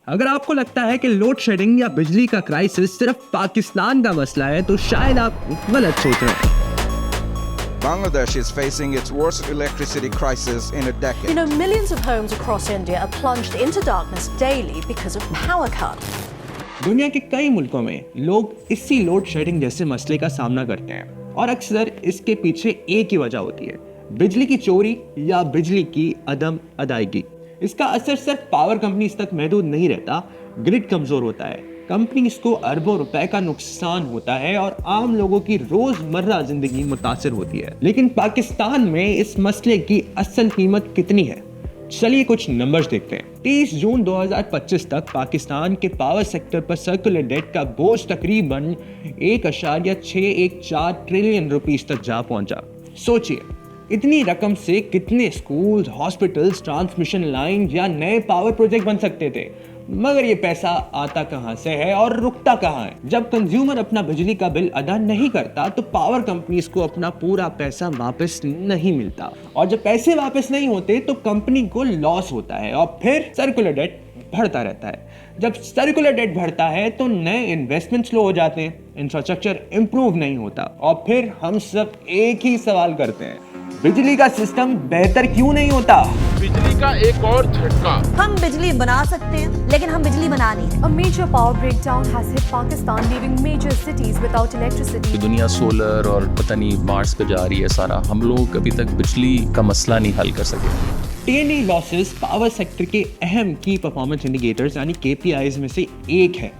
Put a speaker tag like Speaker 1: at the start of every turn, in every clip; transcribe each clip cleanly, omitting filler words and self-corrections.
Speaker 1: अगर आपको लगता है कि लोड शेडिंग या बिजली का क्राइसिस सिर्फ पाकिस्तान का मसला है तो शायद आप गलत सोच रहे हैं।
Speaker 2: Bangladesh is facing its worst electricity crisis in a decade.
Speaker 3: You know, millions of homes across India are plunged into darkness daily because of power cuts.
Speaker 1: दुनिया के कई मुल्कों में लोग इसी लोड शेडिंग जैसे मसले का सामना करते हैं और अक्सर इसके पीछे एक ही वजह होती है, बिजली की चोरी या बिजली की अदम अदायगी। इसका असर सिर्फ पावर कंपनीज तक महदूद नहीं रहता, ग्रिड कमजोर होता है, कंपनीज को अरबों रुपए का नुकसान होता है और आम लोगों की रोजमर्रा जिंदगी मुतासिर होती है। लेकिन पाकिस्तान में इस मसले की असल कीमत कितनी है? चलिए कुछ नंबर्स देखते हैं। 30 जून 2025 तक पाकिस्तान के पावर सेक्टर पर सर्कुलर डेट का बोझ तकरीबन 1.614 ट्रिलियन रुपीस तक जा पहुंचा। सोचिए, इतनी रकम से कितने स्कूल, हॉस्पिटल्स, ट्रांसमिशन लाइन या नए पावर प्रोजेक्ट बन सकते थे। मगर ये पैसा आता कहां से है और रुकता कहां है? जब कंज्यूमर अपना बिजली का बिल अदा नहीं करता तो पावर कंपनीज को अपना पूरा पैसा वापस नहीं मिलता, और जब पैसे वापस नहीं होते तो कंपनी को लॉस होता है और फिर सर्कुलर डेट बढ़ता रहता है। जब सर्कुलर डेट बढ़ता है तो नए इन्वेस्टमेंट स्लो हो जाते हैं, इंफ्रास्ट्रक्चर इंप्रूव नहीं होता और फिर हम सब एक ही सवाल करते हैं, बिजली का सिस्टम बेहतर क्यों नहीं होता?
Speaker 4: बिजली का एक और झटका।
Speaker 5: हम बिजली बना सकते हैं लेकिन हम बिजली बना नहीं है।
Speaker 3: A major power breakdown has hit Pakistan, leaving major cities without electricity.
Speaker 6: दुनिया सोलर और पता नहीं मार्स पे जा रही है सारा, हम लोग अभी तक बिजली का मसला नहीं हल कर सके।
Speaker 1: T&D लॉसेस पावर सेक्टर के अहम की परफॉर्मेंस इंडिकेटर्स यानी KPIs में से एक है,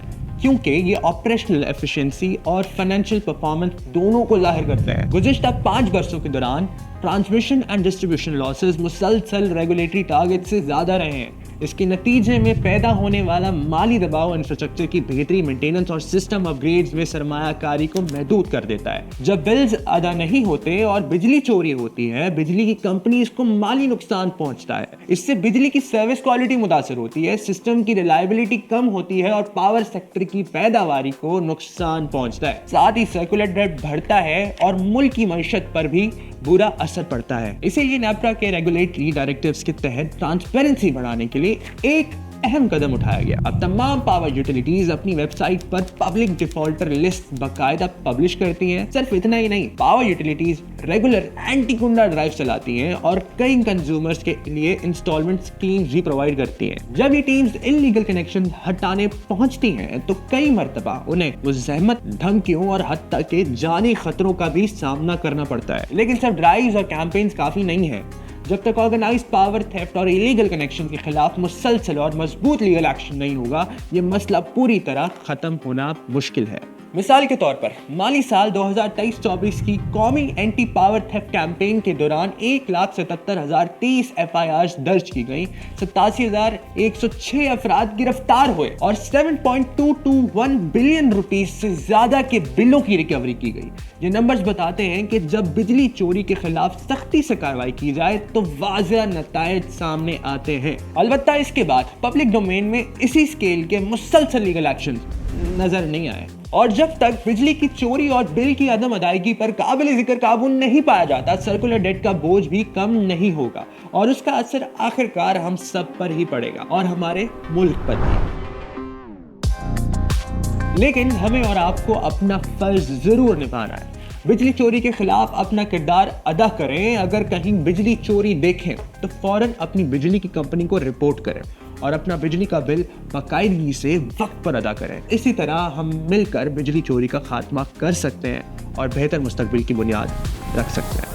Speaker 1: क्योंकि ये ऑपरेशनल एफिशिएंसी और फाइनेंशियल परफॉर्मेंस दोनों को जाहिर करता है। गुज़िश्ता 5 वर्षों के दौरान ट्रांसमिशन एंड डिस्ट्रीब्यूशन लॉसेस मुसलसल रेगुलेटरी टारगेट से ज़्यादा रहे हैं। इसके नतीजे में पैदा होने वाला माली दबाव इंफ्रास्ट्रक्चर की बेहतरी, मेंटेनेंस और सिस्टम अपग्रेड्स में सरमायाकारी को महदूद कर देता है। जब बिल्स अदा नहीं होते और बिजली चोरी होती है, बिजली की कंपनीज को माली नुकसान पहुंचता है। इससे बिजली की सर्विस क्वालिटी मुतासर होती है, सिस्टम की रिलायबिलिटी कम होती है और पावर सेक्टर की पैदावारी को नुकसान पहुंचता है। साथ ही सर्कुलर डेट बढ़ता है और मुल्क की मईशत पर भी बुरा असर पड़ता है। इसीलिए नेपरा के रेगुलेटरी डायरेक्टिव्स के तहत ट्रांसपेरेंसी बढ़ाने के लिए एक अहम कदम उठाया गया। अब तमाम पावर यूटिलिटीज अपनी वेबसाइट पर पब्लिक डिफॉल्टर लिस्ट बाकायदा पब्लिश करती हैं। सिर्फ इतना ही नहीं, पावर यूटिलिटीज रेगुलर एंटी गुंडा ड्राइव चलाती हैं और कई कंज्यूमर्स के लिए इंस्टॉलमेंट स्कीम्स भी प्रोवाइड करती हैं। जब ये टीम्स इल्लीगल कनेक्शन हटाने पहुंचती हैं तो कई मर्तबा उन्हें मुज़ाहमत, धमकियों और हत्ता के जानी खतरों का भी सामना करना पड़ता है। लेकिन सिर्फ ड्राइव्स और कैंपेन्स काफी नहीं है। जब तक ऑर्गेनाइज्ड पावर थेफ्ट और इलीगल कनेक्शन के खिलाफ मुसलसल और मजबूत लीगल एक्शन नहीं होगा, ये मसला पूरी तरह खत्म होना मुश्किल है। मिसाल के तौर पर माली साल 2023-24 की कौमी एंटी पावर थेफ्ट कैंपेन के दौरान 1,77,030 FIRs दर्ज की गई, 87,106 अफराद गिरफ्तार हुए और 7.221 बिलियन रुपीस से ज्यादा के बिलों की रिकवरी की गई। ये नंबर्स बताते हैं कि जब बिजली चोरी के खिलाफ सख्ती से कार्रवाई की जाए तो वाज़ेह नतायज सामने आते हैं। अलबत्ता इसके बाद पब्लिक डोमेन में इसी स्केल के मुसलसल लीगल एक्शन नजर नहीं आए, और जब तक बिजली की चोरी और बिल की अदम अदायगी पर काबिल जिक्र काबू नहीं पाया जाता, सर्कुलर डेट का बोझ भी कम नहीं होगा और उसका असर आखिरकार हम सब पर ही पड़ेगा और हमारे मुल्क पर भी। लेकिन हमें और आपको अपना फर्ज जरूर निभाना है। बिजली चोरी के खिलाफ अपना किरदार अदा करें। अगर कहीं बिजली चोरी देखें तो फौरन अपनी बिजली की कंपनी को रिपोर्ट करें और अपना बिजली का बिल बाकायदगी से वक्त पर अदा करें। इसी तरह हम मिलकर बिजली चोरी का खात्मा कर सकते हैं और बेहतर मुस्तकबिल की बुनियाद रख सकते हैं।